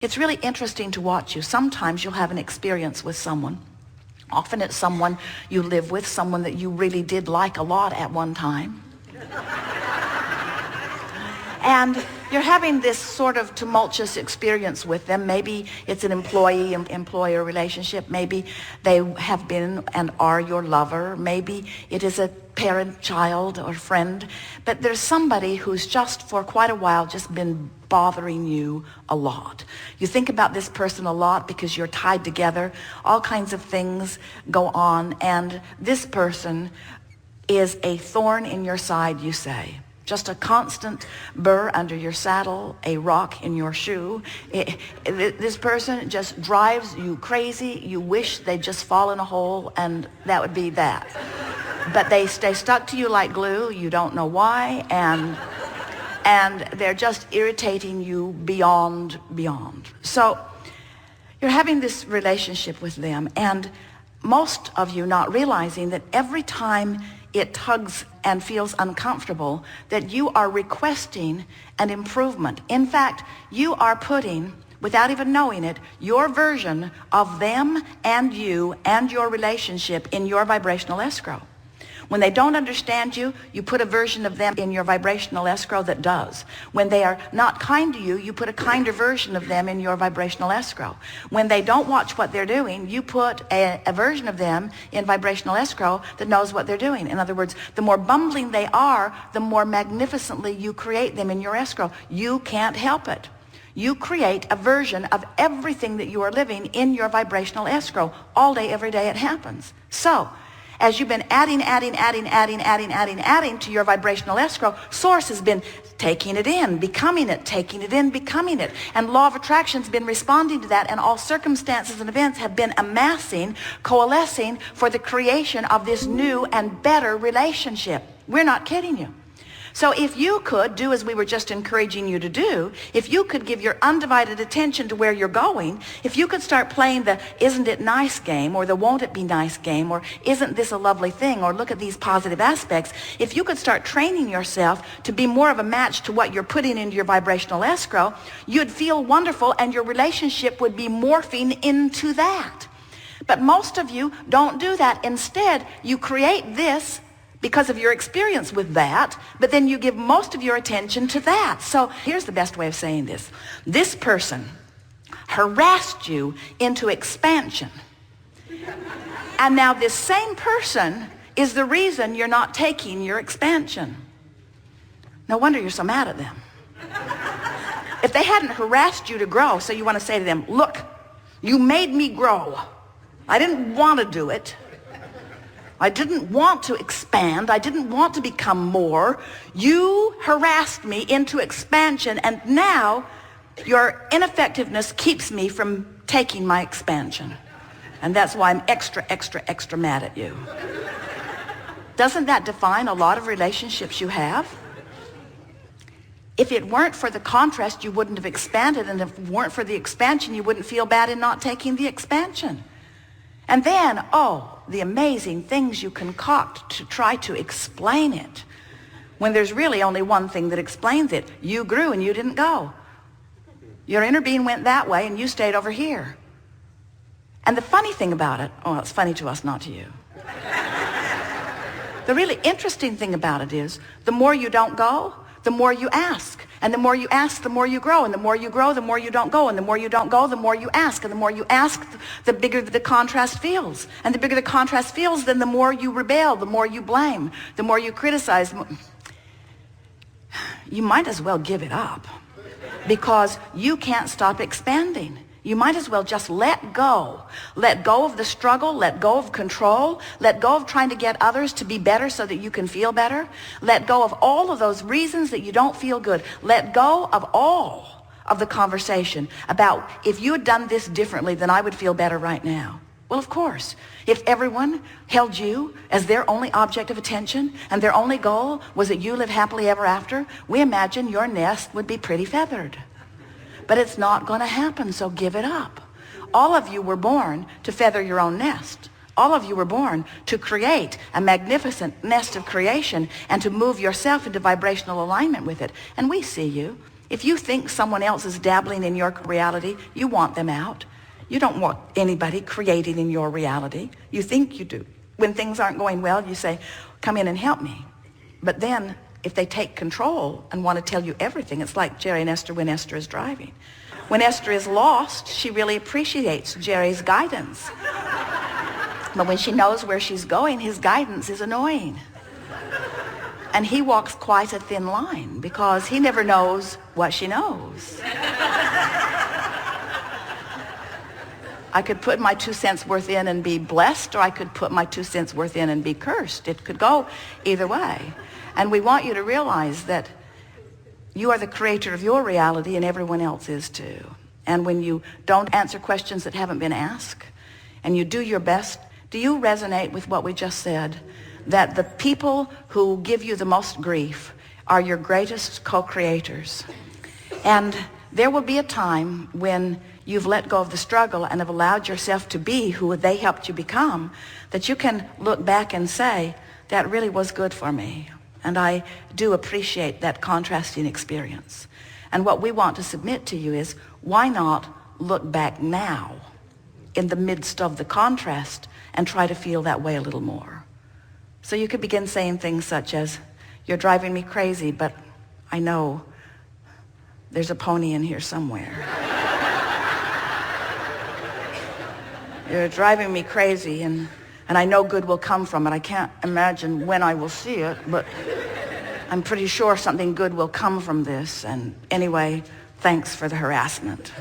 It's really interesting to watch you. Sometimes you'll have an experience with someone. Often it's someone you live with, someone that you really did like a lot at one time. And you're having this sort of tumultuous experience with them. Maybe it's an employee-employer relationship. Maybe they have been and are your lover. Maybe it is a parent, child, or friend. But there's somebody who's just for quite a while just been bothering you a lot. You think about this person a lot because you're tied together. All kinds of things go on. And this person is a thorn in your side, you say. Just a constant burr under your saddle, a rock in your shoe. This person just drives you crazy. You wish they'd just fall in a hole, and that would be that. But they stay stuck to you like glue. You don't know why, and they're just irritating you beyond. So you're having this relationship with them, and most of you not realizing that every time it tugs and feels uncomfortable, that you are requesting an improvement. In fact, you are putting, without even knowing it, your version of them and you and your relationship in your vibrational escrow. When they don't understand you, you put a version of them in your vibrational escrow that does. When they are not kind to you, you put a kinder version of them in your vibrational escrow. When they don't watch what they're doing, you put a version of them in vibrational escrow that knows what they're doing. In other words, the more bumbling they are, the more magnificently you create them in your escrow. You can't help it. You create a version of everything that you are living in your vibrational escrow. All day, every day it happens. So, as you've been adding to your vibrational escrow, Source has been taking it in, becoming it, taking it in, becoming it. And law of attraction's been responding to that, and all circumstances and events have been amassing, coalescing for the creation of this new and better relationship. We're not kidding you. So if you could do as we were just encouraging you to do, if you could give your undivided attention to where you're going, if you could start playing the isn't it nice game, or the won't it be nice game, or isn't this a lovely thing, or look at these positive aspects, if you could start training yourself to be more of a match to what you're putting into your vibrational escrow, you'd feel wonderful and your relationship would be morphing into that. But most of you don't do that. Instead, you create this because of your experience with that, but then you give most of your attention to that. So here's the best way of saying this. This person harassed you into expansion. And now this same person is the reason you're not taking your expansion. No wonder you're so mad at them. If they hadn't harassed you to grow, so you want to say to them, look, you made me grow. I didn't want to do it. I didn't want to expand. I didn't want to become more. You harassed me into expansion, and now your ineffectiveness keeps me from taking my expansion. And that's why I'm extra mad at you. Doesn't that define a lot of relationships you have? If it weren't for the contrast, you wouldn't have expanded, and if it weren't for the expansion, you wouldn't feel bad in not taking the expansion. And then, the amazing things you concoct to try to explain it, when there's really only one thing that explains it. You grew and you didn't go. Your inner being went that way and you stayed over here. And the funny thing about it, it's funny to us, not to you. The really interesting thing about it is, the more you don't go, the more you ask. And the more you ask, the more you grow. And the more you grow, the more you don't go. And the more you don't go, the more you ask. And the more you ask, the bigger the contrast feels. And the bigger the contrast feels, then the more you rebel, the more you blame, the more you criticize. You might as well give it up, because you can't stop expanding. You might as well just let go. Let go of the struggle. Let go of control. Let go of trying to get others to be better so that you can feel better. Let go of all of those reasons that you don't feel good. Let go of all of the conversation about, if you had done this differently, then I would feel better right now. Well, of course. If everyone held you as their only object of attention and their only goal was that you live happily ever after, we imagine your nest would be pretty feathered. But it's not going to happen, so give it up. All of you were born to feather your own nest. All of you were born to create a magnificent nest of creation and to move yourself into vibrational alignment with it. And we see you. If you think someone else is dabbling in your reality, you want them out. You don't want anybody creating in your reality. You think you do. When things aren't going well, you say, come in and help me. But then if they take control and want to tell you everything, it's like Jerry and Esther when Esther is driving. When Esther is lost, she really appreciates Jerry's guidance. But when she knows where she's going, his guidance is annoying. And he walks quite a thin line because he never knows what she knows. I could put my 2 cents worth in and be blessed, or I could put my 2 cents worth in and be cursed. It could go either way. And we want you to realize that you are the creator of your reality and everyone else is too. And when you don't answer questions that haven't been asked and you do your best, do you resonate with what we just said? That the people who give you the most grief are your greatest co-creators. And there will be a time when you've let go of the struggle and have allowed yourself to be who they helped you become, that you can look back and say, that really was good for me. And I do appreciate that contrasting experience. And what we want to submit to you is, why not look back now in the midst of the contrast and try to feel that way a little more? So you could begin saying things such as, you're driving me crazy, but I know there's a pony in here somewhere. You're driving me crazy, and I know good will come from it. I can't imagine when I will see it, but I'm pretty sure something good will come from this. And anyway, thanks for the harassment.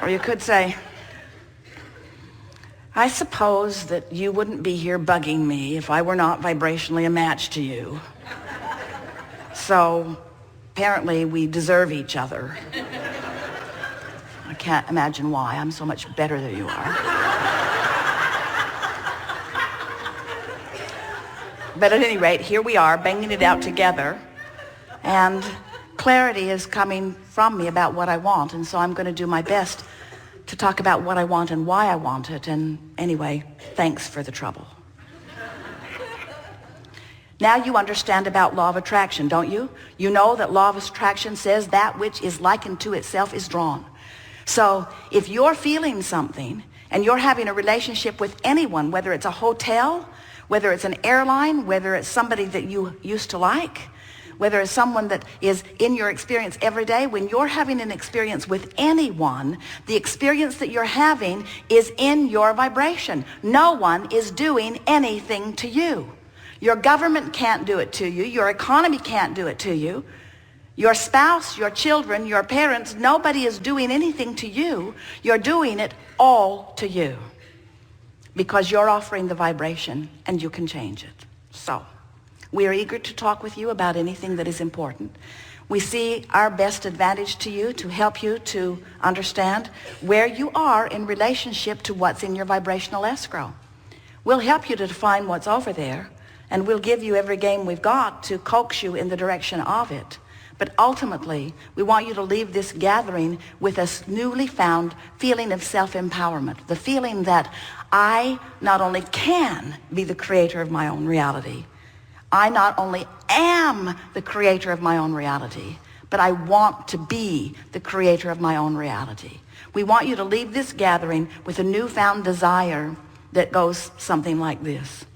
Or you could say, I suppose that you wouldn't be here bugging me if I were not vibrationally a match to you. So apparently we deserve each other. I can't imagine why. I'm so much better than you are. But at any rate, here we are, banging it out together. And clarity is coming from me about what I want. And so I'm going to do my best to talk about what I want and why I want it. And anyway, thanks for the trouble. Now you understand about law of attraction, don't you? You know that law of attraction says that which is likened to itself is drawn. So if you're feeling something and you're having a relationship with anyone, whether it's a hotel, whether it's an airline, whether it's somebody that you used to like, whether it's someone that is in your experience every day, when you're having an experience with anyone, the experience that you're having is in your vibration. No one is doing anything to you. Your government can't do it to you. Your economy can't do it to you. Your spouse, your children, your parents, nobody is doing anything to you. You're doing it all to you because you're offering the vibration and you can change it. So we are eager to talk with you about anything that is important. We see our best advantage to you to help you to understand where you are in relationship to what's in your vibrational escrow. We'll help you to define what's over there, and we'll give you every game we've got to coax you in the direction of it. But ultimately, we want you to leave this gathering with a newly found feeling of self-empowerment. The feeling that I not only can be the creator of my own reality, I not only am the creator of my own reality, but I want to be the creator of my own reality. We want you to leave this gathering with a newfound desire that goes something like this.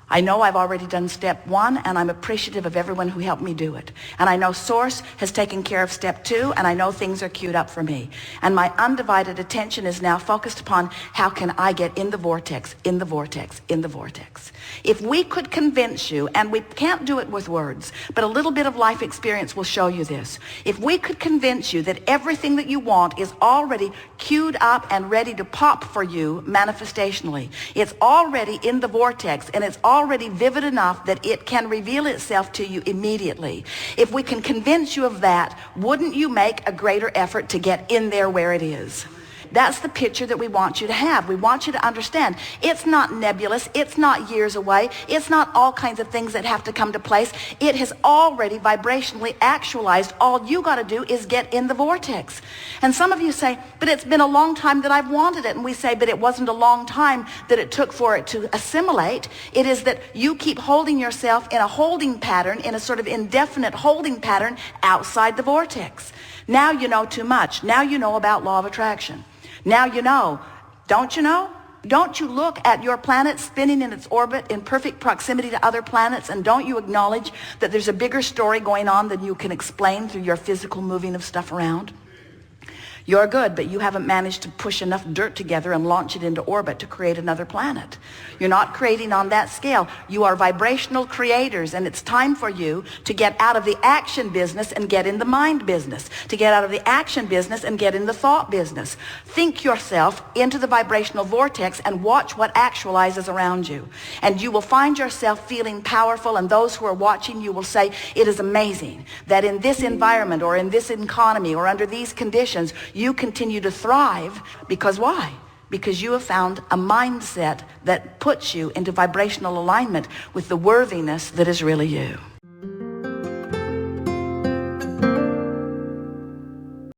I know I've already done step 1, and I'm appreciative of everyone who helped me do it. And I know Source has taken care of step 2, and I know things are queued up for me. And my undivided attention is now focused upon how can I get in the vortex, in the vortex, in the vortex. If we could convince you, and we can't do it with words, but a little bit of life experience will show you this. If we could convince you that everything that you want is already queued up and ready to pop for you manifestationally, it's already in the vortex, and it's already vivid enough that it can reveal itself to you immediately. If we can convince you of that, wouldn't you make a greater effort to get in there where it is? That's the picture that we want you to have. We want you to understand it's not nebulous. It's not years away. It's not all kinds of things that have to come to place. It has already vibrationally actualized. All you got to do is get in the vortex. And some of you say, but it's been a long time that I've wanted it. And we say, but it wasn't a long time that it took for it to assimilate. It is that you keep holding yourself in a holding pattern, in a sort of indefinite holding pattern outside the vortex. Now you know too much. Now you know about law of attraction. Now you know. Don't you know? Don't you look at your planet spinning in its orbit in perfect proximity to other planets, and don't you acknowledge that there's a bigger story going on than you can explain through your physical moving of stuff around? You're good, but you haven't managed to push enough dirt together and launch it into orbit to create another planet. You're not creating on that scale. You are vibrational creators, and it's time for you to get out of the action business and get in the mind business, to get out of the action business and get in the thought business. Think yourself into the vibrational vortex and watch what actualizes around you. And you will find yourself feeling powerful, and those who are watching you will say, it is amazing that in this environment or in this economy or under these conditions, you continue to thrive. Because why? Because you have found a mindset that puts you into vibrational alignment with the worthiness that is really you.